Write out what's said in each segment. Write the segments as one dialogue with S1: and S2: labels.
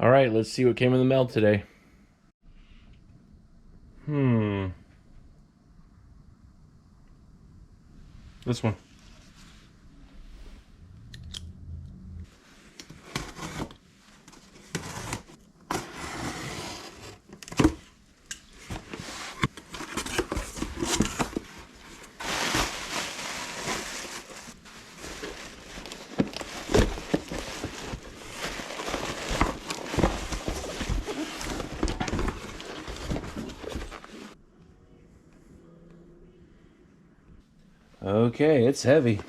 S1: All right, let's see what came in the mail today. This one. Okay, it's heavy.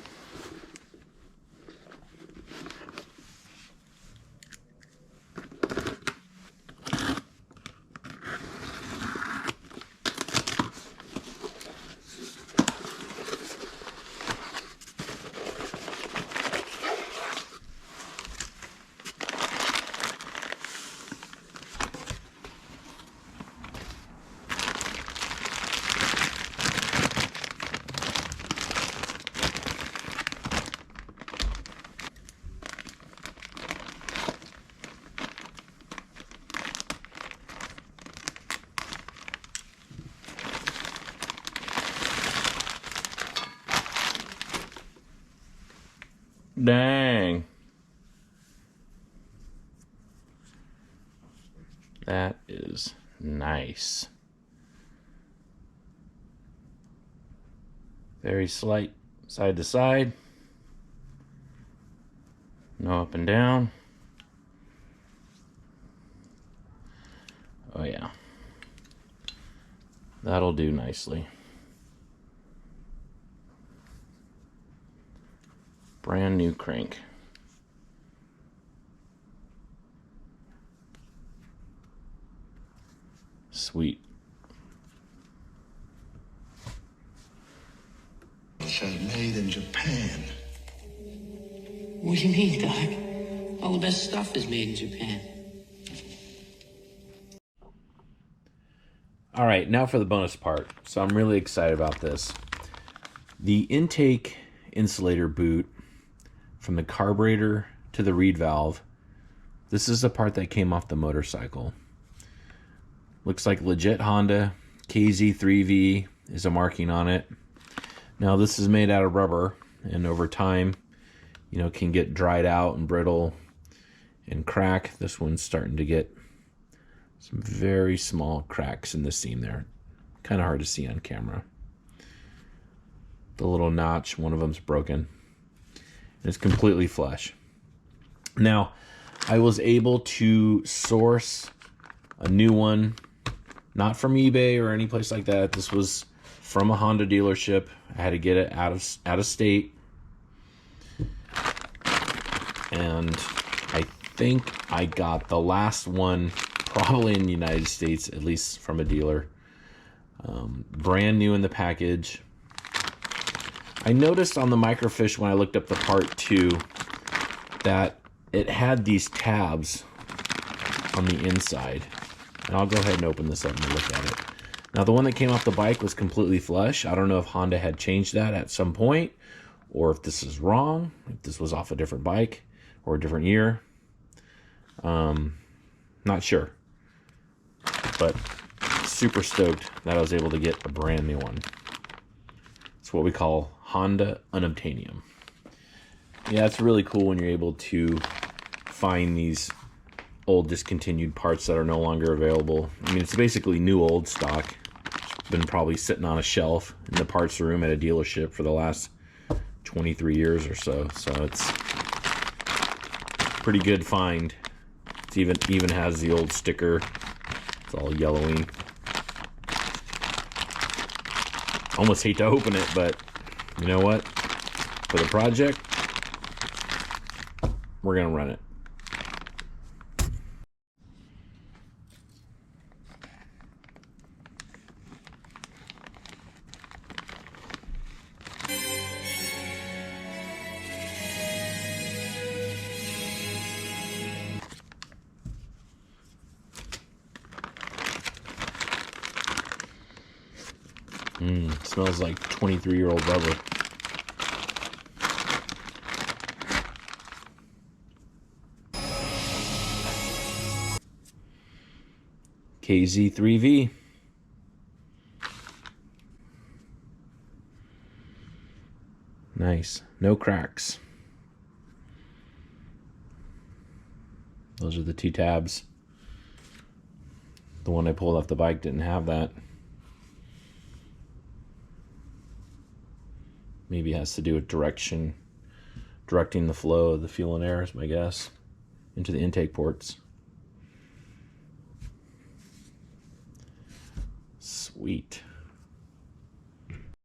S1: Dang. That is nice. Very slight side to side. No up and down. Oh yeah. That'll do nicely. Brand new crank. Sweet.
S2: It says made in Japan.
S3: What do you mean, Doc? All the best stuff is made in Japan.
S1: All right, now for the bonus part. So I'm really excited about this. The intake insulator boot from the carburetor to the reed valve. This is the part that came off the motorcycle. Looks like legit Honda. KZ3V is a marking on it. Now this is made out of rubber, and over time, you know, can get dried out and brittle and crack. This one's starting to get some very small cracks in the seam there. Kind of hard to see on camera. The little notch, one of them's broken. And it's completely flush. Now, I was able to source a new one, not from eBay or any place like that. This was from a Honda dealership. I had to get it out of state. And I think I got the last one probably in the United States, at least from a dealer. Brand new in the package. I noticed on the microfiche when I looked up the part 2 that it had these tabs on the inside. And I'll go ahead and open this up and look at it. Now the one that came off the bike was completely flush. I don't know if Honda had changed that at some point, or if this is wrong, if this was off a different bike or a different year. Not sure. But super stoked that I was able to get a brand new one. It's what we call Honda Unobtainium. Yeah, it's really cool when you're able to find these old discontinued parts that are no longer available. I mean, it's basically new old stock. It's been probably sitting on a shelf in the parts room at a dealership for the last 23 years or so. So it's pretty good find. It even has the old sticker. It's all yellowy. Almost hate to open it, but you know what? For the project, we're gonna run it. Smells like 23-year-old rubber. KZ3V. Nice. No cracks. Those are the two tabs. The one I pulled off the bike didn't have that. Maybe it has to do with directing the flow of the fuel and air is my guess into the intake ports. Sweet.